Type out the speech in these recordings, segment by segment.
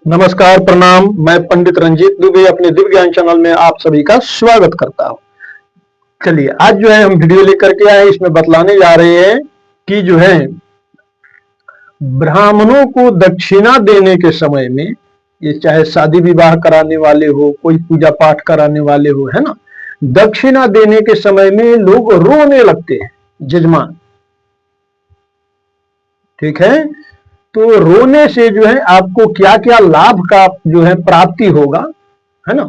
नमस्कार, प्रणाम। मैं पंडित रंजीत दुबे अपने दिव्य ज्ञान चैनल में आप सभी का स्वागत करता हूं। चलिए, आज जो है हम वीडियो लेकर के आए, इसमें बतलाने जा रहे हैं कि जो है ब्राह्मणों को दक्षिणा देने के समय में, ये चाहे शादी विवाह कराने वाले हो, कोई पूजा पाठ कराने वाले हो, है ना, दक्षिणा देने के समय में लोग रोने लगते हैं, जजमान। ठीक है, तो रोने से जो है आपको क्या क्या लाभ का जो है प्राप्ति होगा, है ना।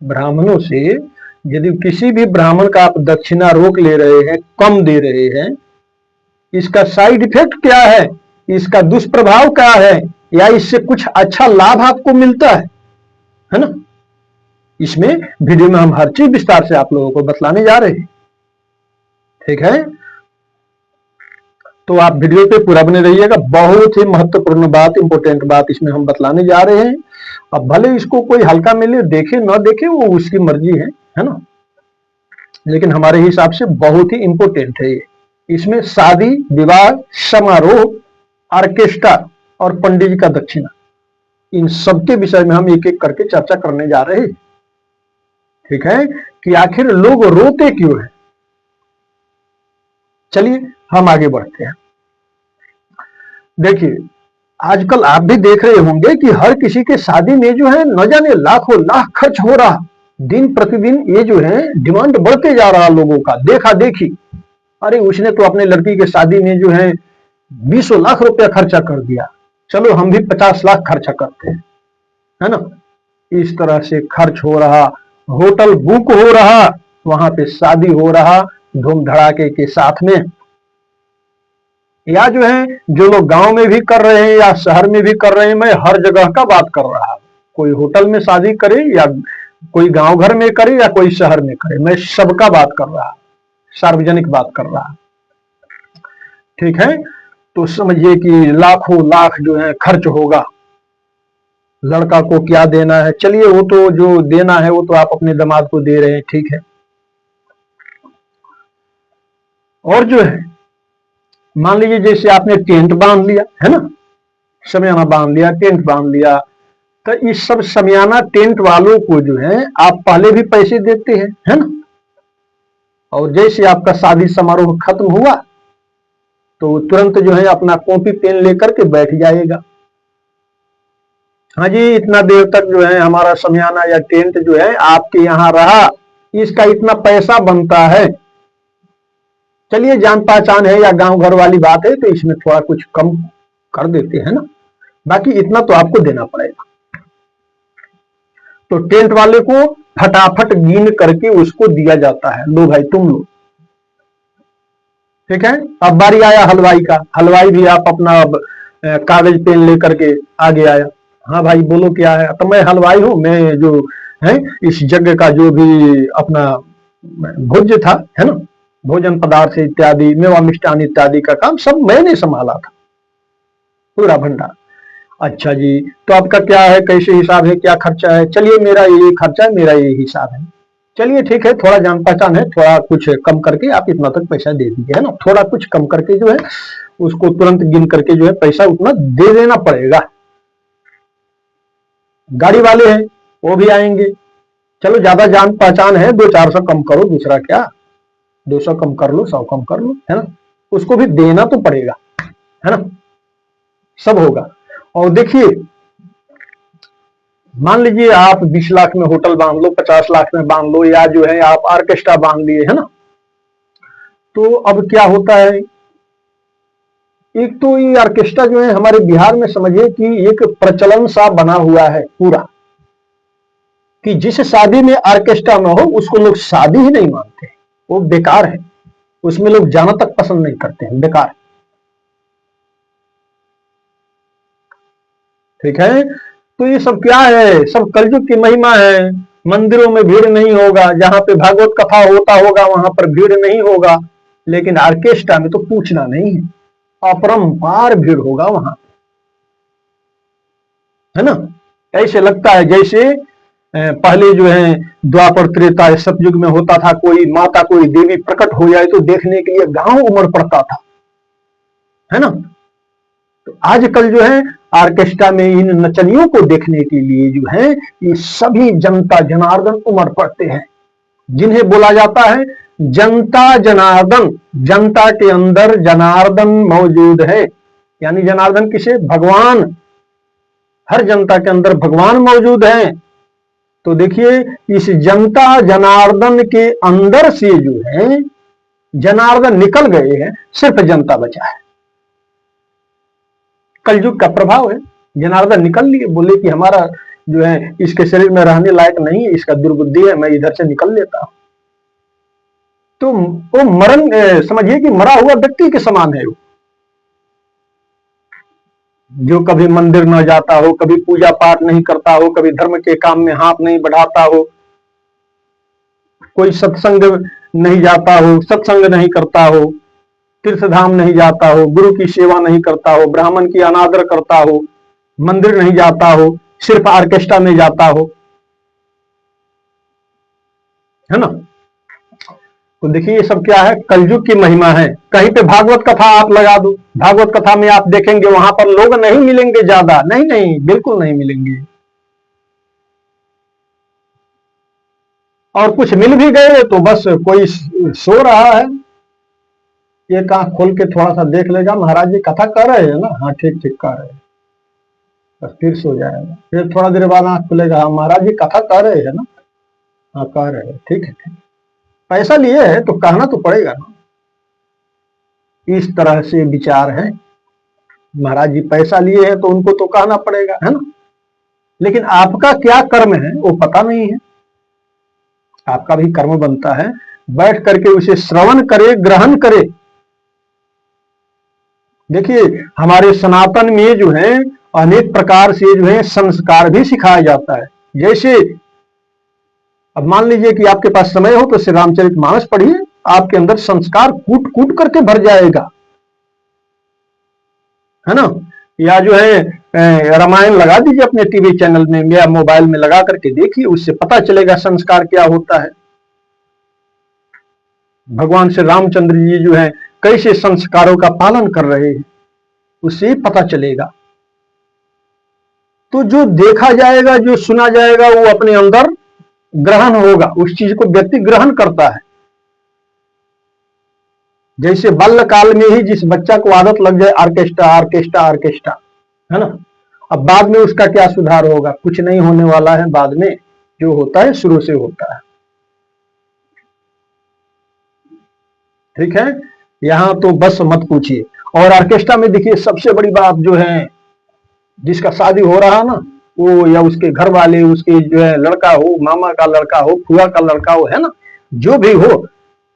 ब्राह्मणों से यदि किसी भी ब्राह्मण का आप दक्षिणा रोक ले रहे हैं, कम दे रहे हैं, इसका साइड इफेक्ट क्या है, इसका दुष्प्रभाव क्या है, या इससे कुछ अच्छा लाभ आपको मिलता है ना। इसमें वीडियो में हम हर चीज विस्तार से आप लोगों को बतलाने जा रहे हैं। ठीक है, तो आप वीडियो पे पूरा बने रहिएगा। बहुत ही महत्वपूर्ण बात, इंपॉर्टेंट बात इसमें हम बतलाने जा रहे हैं। अब भले इसको कोई हल्का मिले, देखे ना देखे, वो उसकी मर्जी है ना, लेकिन हमारे हिसाब से बहुत ही इंपॉर्टेंट है ये। इसमें शादी विवाह समारोह, ऑर्केस्ट्रा और पंडित जी का दक्षिणा, इन सबके विषय में हम एक एक करके चर्चा करने जा रहे हैं। ठीक है, कि आखिर लोग रोते क्यों है। चलिए हम आगे बढ़ते हैं। देखिए, आजकल आप भी देख रहे होंगे कि हर किसी के शादी में जो है न जाने लाखों लाख खर्च हो रहा। दिन प्रतिदिन ये जो है डिमांड बढ़ते जा रहा लोगों का, देखा देखी। अरे उसने तो अपने लड़की के शादी में जो है 20 लाख रुपया खर्चा कर दिया, चलो हम भी 50 लाख खर्चा करते हैं, है ना। इस तरह से खर्च हो रहा, होटल बुक हो रहा, वहां पे शादी हो रहा धूम धड़ाके के साथ में। या जो है जो लोग गांव में भी कर रहे हैं या शहर में भी कर रहे हैं, मैं हर जगह का बात कर रहा हूं। कोई होटल में शादी करे या कोई गांव घर में करे या कोई शहर में करे, मैं सबका बात कर रहा हूं, सार्वजनिक बात कर रहा हूं। ठीक है, तो समझिए कि लाखों लाख जो है खर्च होगा। लड़का को क्या देना है, चलिए वो तो जो देना है वो तो आप अपने दामाद को दे रहे हैं, ठीक है। और जो है मान लीजिए जैसे आपने टेंट बांध लिया, है ना, शमियाना बांध लिया, टेंट बांध लिया, तो इस सब शमियाना टेंट वालों को जो है आप पहले भी पैसे देते हैं, है ना। और जैसे आपका शादी समारोह खत्म हुआ तो तुरंत जो है अपना कॉपी पेन लेकर के बैठ जाएगा। हाँ जी, इतना देर तक जो है हमारा शमियाना या टेंट जो है आपके यहाँ रहा, इसका इतना पैसा बनता है। चलिए जान पहचान है या गांव घर वाली बात है तो इसमें थोड़ा कुछ कम कर देते हैं ना, बाकी इतना तो आपको देना पड़ेगा। तो टेंट वाले को फटाफट गिन करके उसको दिया जाता है, लो भाई तुम लो। ठीक है, अब बारी आया हलवाई का। हलवाई भी आप अपना कागज पेन लेकर के आगे आया। हाँ भाई बोलो क्या है। तो मैं हलवाई हूं, मैं जो है इस यज्ञ का जो भी अपना भोज्य था, है ना, भोजन पदार्थ इत्यादि, मेवा मिष्ठान इत्यादि का काम सब मैंने संभाला था, पूरा भंडार। अच्छा जी, तो आपका क्या है, कैसे हिसाब है, क्या खर्चा है। चलिए मेरा ये खर्चा है, मेरा ये हिसाब है। चलिए ठीक है, थोड़ा जान पहचान है, थोड़ा कुछ कम करके आप इतना तक पैसा दे दीजिए, है ना। थोड़ा कुछ कम करके जो है उसको तुरंत गिन करके जो है पैसा उतना दे देना पड़ेगा। गाड़ी वाले हैं वो भी आएंगे, चलो ज्यादा जान पहचान है, 200-400 कम करो, दूसरा क्या, 200 कम कर लो, 100 कम कर लो, है ना। उसको भी देना तो पड़ेगा, है ना, सब होगा। और देखिए, मान लीजिए आप 20 लाख में होटल बांध लो, 50 लाख में बांध लो, या जो है आप ऑर्केस्ट्रा बांध लिए, है ना। तो अब क्या होता है, एक तो ये ऑर्केस्ट्रा जो है हमारे बिहार में समझिए कि एक प्रचलन सा बना हुआ है पूरा, कि जिस शादी में ऑर्केस्ट्रा न हो उसको लोग शादी ही नहीं मानते, वो बेकार है, उसमें लोग जाना तक पसंद नहीं करते हैं, बेकार। ठीक है, तो ये सब क्या है, सब कलयुग की महिमा है। मंदिरों में भीड़ नहीं होगा, जहां पे भागवत कथा होता होगा वहां पर भीड़ नहीं होगा, लेकिन ऑर्केस्ट्रा में तो पूछना नहीं है, अपरंपार भीड़ होगा वहां, है ना। ऐसे लगता है जैसे पहले जो है द्वापर त्रेता सतयुग में होता था, कोई माता कोई देवी प्रकट हो जाए तो देखने के लिए गांव उमड़ पड़ता था, है ना। तो आजकल जो है ऑर्केस्ट्रा में इन नचनियों को देखने के लिए जो है ये सभी जनता जनार्दन उमड़ पड़ते हैं, जिन्हें बोला जाता है जनता जनार्दन। जनता के अंदर जनार्दन मौजूद है, यानी जनार्दन किसे? भगवान। हर जनता के अंदर भगवान मौजूद है। तो देखिए इस जनता जनार्दन के अंदर से जो है जनार्दन निकल गए हैं, सिर्फ जनता बचा है। कलयुग का प्रभाव है, जनार्दन निकल लिए, बोले कि हमारा जो है इसके शरीर में रहने लायक नहीं है, इसका दुर्बुद्धि है, मैं इधर से निकल लेता हूं। तो वो मरण समझिए कि मरा हुआ व्यक्ति के समान है वो, जो कभी मंदिर न जाता हो, कभी पूजा पाठ नहीं करता हो, कभी धर्म के काम में हाथ नहीं बढ़ाता हो, कोई सत्संग नहीं जाता हो, सत्संग नहीं करता हो, तीर्थ धाम नहीं जाता हो, गुरु की सेवा नहीं करता हो, ब्राह्मण की अनादर करता हो, मंदिर नहीं जाता हो, सिर्फ ऑर्केस्ट्रा में जाता हो, है ना। तो देखिए ये सब क्या है? कलयुग की महिमा है। कहीं पे भागवत कथा आप लगा दो, भागवत कथा में आप देखेंगे वहां पर लोग नहीं मिलेंगे ज्यादा, नहीं नहीं, बिल्कुल नहीं मिलेंगे। और कुछ मिल भी गए तो बस कोई सो रहा है, एक आंख खोल के थोड़ा सा देख लेगा, महाराज जी कथा कर रहे हैं ना, हाँ ठीक ठीक कर रहे हैं, बस फिर सो जाएगा। फिर थोड़ा देर बाद आंख खुलेगा, हाँ महाराज जी कथा कर रहे हैं ना, हाँ कर रहे हैं, ठीक है ठीक। पैसा लिए है तो कहना तो पड़ेगा ना। इस तरह से विचार है, महाराज जी पैसा लिए हैं तो उनको तो कहना पड़ेगा, है ना। लेकिन आपका क्या कर्म है वो पता नहीं है। आपका भी कर्म बनता है, बैठ करके उसे श्रवण करे, ग्रहण करे। देखिए हमारे सनातन में जो है अनेक प्रकार से जो है संस्कार भी सिखाया जाता है। जैसे अब मान लीजिए कि आपके पास समय हो तो श्री रामचरितमानस पढ़िए, आपके अंदर संस्कार कूट कूट करके भर जाएगा, है ना। या जो है रामायण लगा दीजिए अपने टीवी चैनल में या मोबाइल में लगा करके देखिए, उससे पता चलेगा संस्कार क्या होता है। भगवान श्री रामचंद्र जी जो है कैसे संस्कारों का पालन कर रहे हैं, उससे पता चलेगा। तो जो देखा जाएगा, जो सुना जाएगा, वो अपने अंदर ग्रहण होगा, उस चीज को व्यक्ति ग्रहण करता है। जैसे बाल्य काल में ही जिस बच्चा को आदत लग जाए ऑर्केस्ट्रा ऑर्केस्ट्रा ऑर्केस्ट्रा, है ना, अब बाद में उसका क्या सुधार होगा? कुछ नहीं होने वाला है। बाद में जो होता है शुरू से होता है, ठीक है। यहां तो बस मत पूछिए। और ऑर्केस्ट्रा में देखिए सबसे बड़ी बात जो है, जिसका शादी हो रहा है ना, वो या उसके घर वाले, उसके जो है लड़का हो, मामा का लड़का हो, फुआ का लड़का हो, है ना, जो भी हो,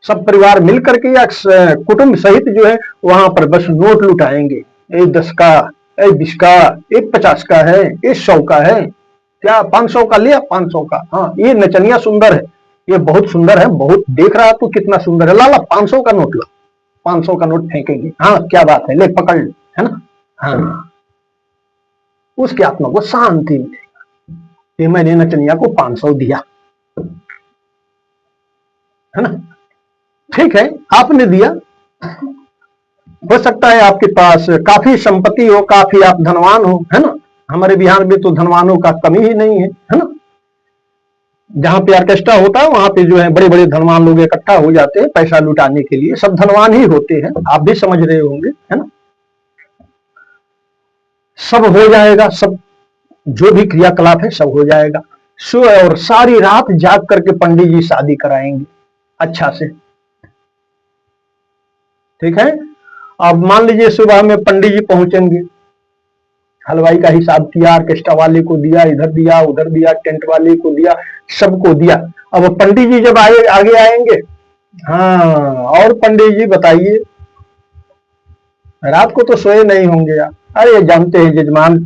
सब परिवार मिल करके या कुटुंब सहित जो है वहां पर बस नोट लुटाएंगे। एक 10 का, एक 20 का, एक 50 का है, एक 100 का है, क्या 500 का लिया, 500 का। हाँ ये नचनिया सुंदर है, ये बहुत सुंदर है, बहुत देख रहा तो कितना सुंदर है, लाला 500 का नोट ला, 500 का नोट फेंकेंगे। हाँ क्या बात है, ले पकड़ ले, है ना। हाँ उसके आत्मा को शांति मिलेगा कि मैंने नचनिया को 500 दिया, है ना। ठीक है आपने दिया, हो सकता है आपके पास काफी संपत्ति हो, काफी आप धनवान हो, है ना। हमारे बिहार में तो धनवानों का कमी ही नहीं है ना। जहां पे ऑर्केस्ट्रा होता है वहां पे जो है बड़े बड़े धनवान लोग इकट्ठा हो जाते हैं पैसा लुटाने के लिए। सब धनवान ही होते हैं, आप भी समझ रहे होंगे, है ना। सब हो जाएगा, सब जो भी क्रियाकलाप है सब हो जाएगा। सो और सारी रात जाग करके पंडित जी शादी कराएंगे अच्छा से, ठीक है। अब मान लीजिए सुबह में पंडित जी पहुंचेंगे, हलवाई का हिसाब किया, ऑर्केस्ट्रा वाले को दिया, इधर दिया उधर दिया, टेंट वाले को दिया, सबको दिया। अब पंडित जी जब आगे आएंगे, हाँ और पंडित जी बताइए, रात को तो सोए नहीं होंगे यार। अरे जानते हैं जजमान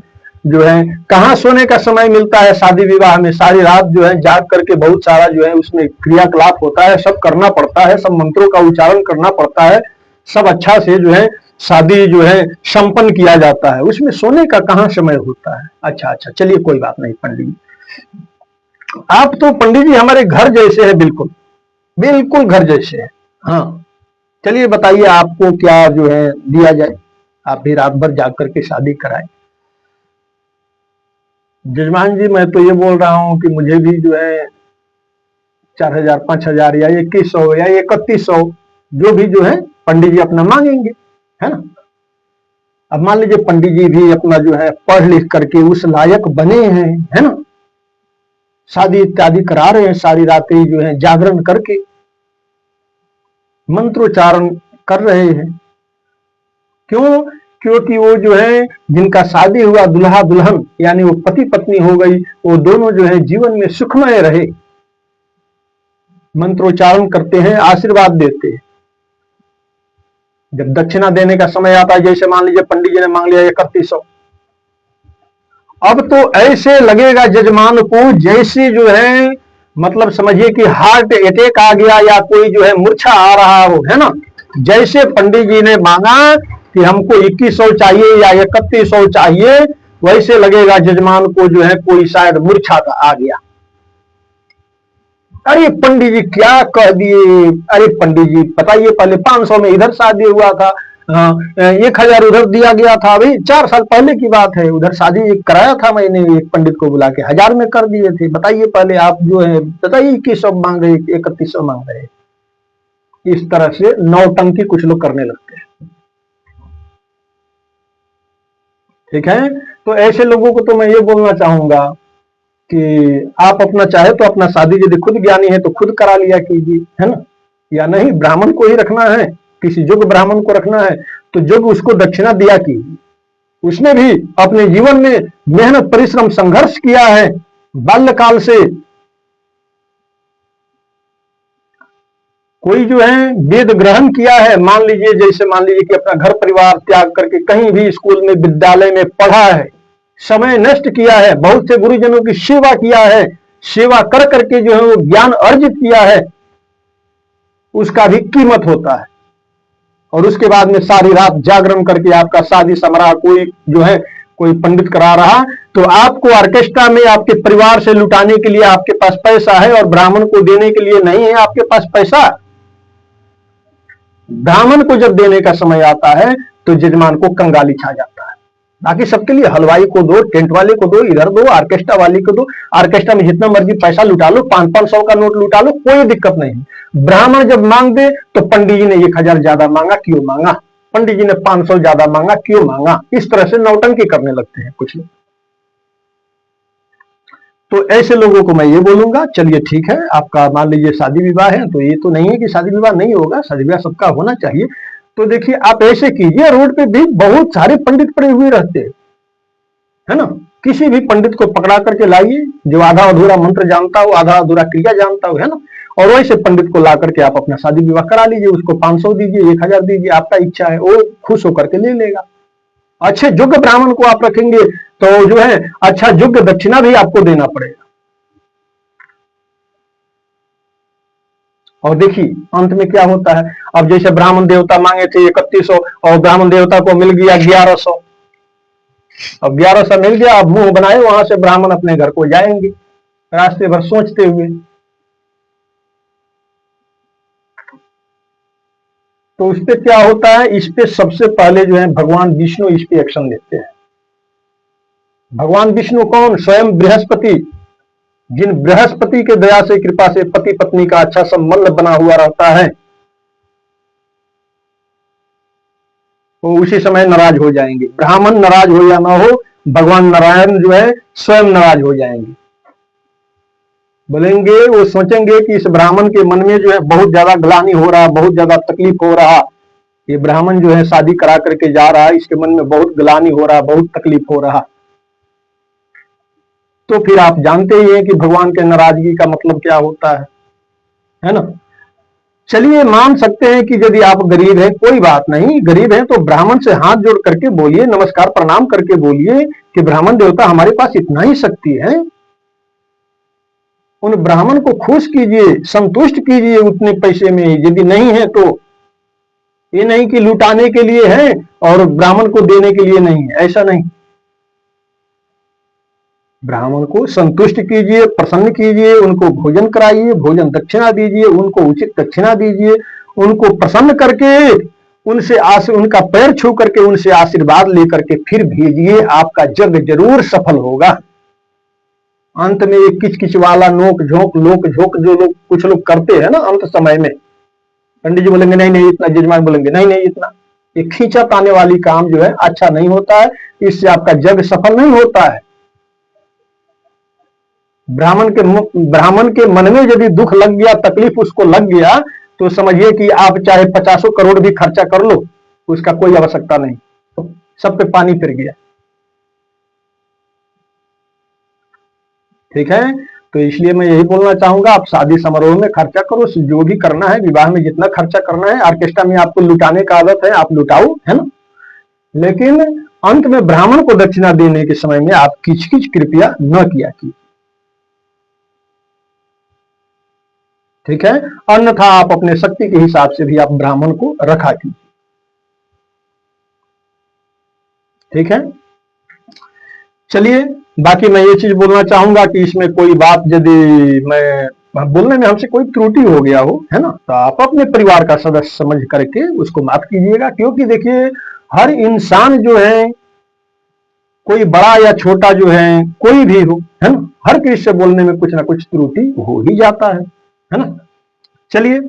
जो है कहाँ सोने का समय मिलता है, शादी विवाह में सारी रात जो है जाग करके बहुत सारा जो है उसमें क्रियाकलाप होता है, सब करना पड़ता है, सब मंत्रों का उच्चारण करना पड़ता है, सब अच्छा से जो है शादी जो है संपन्न किया जाता है, उसमें सोने का कहाँ समय होता है। अच्छा अच्छा चलिए कोई बात नहीं पंडित जी, आप तो पंडित जी हमारे घर जैसे है, बिल्कुल बिल्कुल घर जैसे है। हाँ चलिए बताइए आपको क्या जो है दिया जाए, आप भी रात भर जाग करके शादी कराए। जजमान जी मैं तो ये बोल रहा हूँ कि मुझे भी जो है 4,000 5,000 या 2,100 या 3,100 जो भी जो है पंडित जी अपना मांगेंगे, है ना। अब मान लीजिए पंडित जी भी अपना जो है पढ़ लिख करके उस लायक बने हैं, है ना, शादी इत्यादि करा रहे हैं, सारी रात्रि जो है जागरण करके मंत्रोच्चारण कर रहे हैं। क्यों? क्योंकि वो जो है जिनका शादी हुआ दुल्हा दुल्हन यानी वो पति पत्नी हो गई, वो दोनों जो है जीवन में सुखमय रहे, मंत्रोच्चारण करते हैं, आशीर्वाद देते हैं। जब दक्षिणा देने का समय आता है, जैसे मान लीजिए पंडित जी ने मांग लिया 3,100, अब तो ऐसे लगेगा जजमान को जैसे जो है मतलब समझिए कि हार्ट अटैक आ गया या कोई जो है मूर्छा आ रहा हो, है ना। जैसे पंडित जी ने मांगा कि हमको 2,100 चाहिए या 3,100 चाहिए, वैसे लगेगा जजमान को जो है कोई शायद मूर्छा आ गया। अरे पंडित जी क्या कह दिए, अरे पंडित जी बताइए पहले 500 में इधर शादी हुआ था, 1,000 उधर दिया गया था, अभी 4 साल पहले की बात है, उधर शादी कराया था मैंने एक पंडित को बुला के 1,000 में कर दिए थे, बताइए पहले आप जो है बताइए 2,100 मांग रहे 3,100 मांग रहे। इस तरह से नौटंकी कुछ लोग करने लगते हैं, ठीक है। तो ऐसे लोगों को तो मैं ये बोलना चाहूंगा कि आप अपना चाहे तो अपना शादी यदि खुद ज्ञानी है तो खुद करा लिया कीजिए, है ना, या नहीं ब्राह्मण को ही रखना है, किसी योग्य ब्राह्मण को रखना है तो योग्य उसको दक्षिणा दिया कीजिए। उसने भी अपने जीवन में मेहनत परिश्रम संघर्ष किया है, बाल्यकाल से कोई जो है वेद ग्रहण किया है, मान लीजिए जैसे मान लीजिए कि अपना घर परिवार त्याग करके कहीं भी स्कूल में विद्यालय में पढ़ा है, समय नष्ट किया है, बहुत से गुरुजनों की सेवा किया है, सेवा कर करके जो है वो ज्ञान अर्जित किया है, उसका भी कीमत होता है। और उसके बाद में सारी रात जागरण करके आपका शादी समारोह कोई जो है कोई पंडित करा रहा, तो आपको ऑर्केस्ट्रा में आपके परिवार से लुटाने के लिए आपके पास पैसा है और ब्राह्मण को देने के लिए नहीं है आपके पास पैसा। ब्राह्मण को जब देने का समय आता है तो जजमान को कंगाली छा जाता है। बाकी सबके लिए हलवाई को दो, टेंट वाले को दो, इधर दो, ऑर्केस्ट्रा वाले को दो, ऑर्केस्ट्रा में जितना मर्जी पैसा लुटा लो, 500-500 का नोट लुटा लो, कोई दिक्कत नहीं। ब्राह्मण जब मांग दे तो पंडित जी ने 1,000 ज्यादा मांगा क्यों मांगा, पंडित जी ने 500 ज्यादा मांगा क्यों मांगा, इस तरह से नौटंकी करने लगते हैं कुछ लोग। तो ऐसे लोगों को मैं ये बोलूंगा चलिए ठीक है, आपका मान लीजिए शादी विवाह है तो ये तो नहीं है कि शादी विवाह नहीं होगा, शादी विवाह सबका होना चाहिए। तो देखिए आप ऐसे कीजिए, रोड पे भी बहुत सारे पंडित पड़े हुए रहते हैं, है ना, किसी भी पंडित को पकड़ा करके लाइए जो आधा अधूरा मंत्र जानता हो, आधा अधूरा क्रिया जानता हो, है ना, और वैसे पंडित को ला करके आप अपना शादी विवाह करा लीजिए, उसको 500 दीजिए, 1,000 दीजिए, आपका इच्छा है, वो खुश होकर के ले लेगा। अच्छे योग्य ब्राह्मण को आप रखेंगे तो जो है अच्छा योग्य दक्षिणा भी आपको देना पड़ेगा। और देखिए अंत में क्या होता है, अब जैसे ब्राह्मण देवता मांगे थे 3,100 और ब्राह्मण देवता को मिल गया 1,100, अब 1,100 मिल गया, अब मुंह बनाए वहां से ब्राह्मण अपने घर को जाएंगे रास्ते भर सोचते हुए। तो इस पे क्या होता है, इस पे सबसे पहले जो है भगवान विष्णु इस पे एक्शन लेते हैं। भगवान विष्णु कौन, स्वयं बृहस्पति, जिन बृहस्पति के दया से कृपा से पति पत्नी का अच्छा संबंध बना हुआ रहता है, वो उसी समय नाराज हो जाएंगे। ब्राह्मण नाराज हो या ना हो, भगवान नारायण जो है स्वयं नाराज हो जाएंगे, बोलेंगे, वो सोचेंगे कि इस ब्राह्मण के मन में जो है बहुत ज्यादा ग्लानि हो रहा, बहुत ज्यादा तकलीफ हो रहा, ये ब्राह्मण जो है शादी करा करके जा रहा है, इसके मन में बहुत ग्लानि हो रहा, बहुत तकलीफ हो रहा। तो फिर आप जानते ही हैं कि भगवान के नाराजगी का मतलब क्या होता है ना। चलिए मान सकते हैं कि यदि आप गरीब हैं कोई बात नहीं, गरीब हैं तो ब्राह्मण से हाथ जोड़ करके बोलिए, नमस्कार प्रणाम करके बोलिए कि ब्राह्मण देवता हमारे पास इतना ही शक्ति है, उन ब्राह्मण को खुश कीजिए, संतुष्ट कीजिए उतने पैसे में, यदि नहीं है तो ये नहीं कि लुटाने के लिए है और ब्राह्मण को देने के लिए नहीं है, ऐसा नहीं। ब्राह्मण को संतुष्ट कीजिए, प्रसन्न कीजिए, उनको भोजन कराइए, भोजन दक्षिणा दीजिए, उनको उचित दक्षिणा दीजिए, उनको प्रसन्न करके उनसे उनका पैर छू करके उनसे आशीर्वाद लेकर के फिर भेजिए, आपका यज्ञ जरूर सफल होगा। अंत में एक किच किच वाला नोक झोंक लोक झोंक जो लोग कुछ लोग करते हैं ना अंत समय में, पंडित जी बोलेंगे नहीं नहीं इतना, जजमान बोलेंगे नहीं नहीं इतना, ये खींचा ताने वाली काम जो है अच्छा नहीं होता है, इससे आपका जग सफल नहीं होता है। ब्राह्मण के मन में यदि दुख लग गया, तकलीफ उसको लग गया, तो समझिए कि आप चाहे 50 करोड़ भी खर्चा कर लो, उसका कोई आवश्यकता नहीं, तो सब पे पानी फिर गया। ठीक है, तो इसलिए मैं यही बोलना चाहूंगा, आप शादी समारोह में खर्चा करो, जो भी करना है, विवाह में जितना खर्चा करना है, ऑर्केस्ट्रा में आपको लुटाने का आदत है आप लुटाओ, है ना, लेकिन अंत में ब्राह्मण को दक्षिणा देने के समय में आप किच किच कृपया न किया कीजिए। ठीक है, अन्यथा आप अपने शक्ति के हिसाब से भी आप ब्राह्मण को रखा कीजिए। ठीक है, चलिए, बाकी मैं ये चीज बोलना चाहूंगा कि इसमें कोई बात यदि मैं बोलने में हमसे कोई त्रुटि हो गया हो, है ना, तो आप अपने परिवार का सदस्य समझ करके उसको माफ कीजिएगा, क्योंकि देखिए हर इंसान जो है, कोई बड़ा या छोटा जो है, कोई भी हो, है ना, हर किसी से बोलने में कुछ ना कुछ त्रुटि हो ही जाता है ना। चलिए,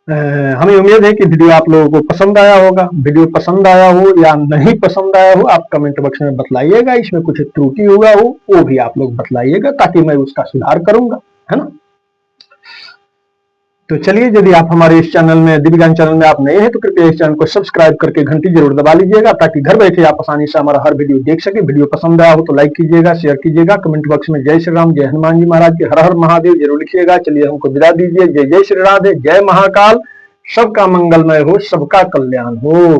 हमें उम्मीद है कि वीडियो आप लोगों को पसंद आया होगा। वीडियो पसंद आया हो या नहीं पसंद आया हो, आप कमेंट बॉक्स में बतलाइएगा, इसमें कुछ त्रुटि हुआ हो वो भी आप लोग बतलाइएगा, ताकि मैं उसका सुधार करूंगा, है ना। तो चलिए, यदि आप हमारे इस चैनल में, दिव्य ज्ञान चैनल में आप नए हैं, तो कृपया इस चैनल को सब्सक्राइब करके घंटी जरूर दबा लीजिएगा, ताकि घर बैठे आप आसानी से हमारा हर वीडियो देख सके। वीडियो पसंद आया हो तो लाइक कीजिएगा, शेयर कीजिएगा, कमेंट बॉक्स में जय श्री राम, जय हनुमान जी महाराज की, हर हर महादेव जरूर लिखिएगा। चलिए, हमको विदा दीजिए। जय जय श्री राधे, जय महाकाल, सबका मंगलमय हो, सबका कल्याण हो।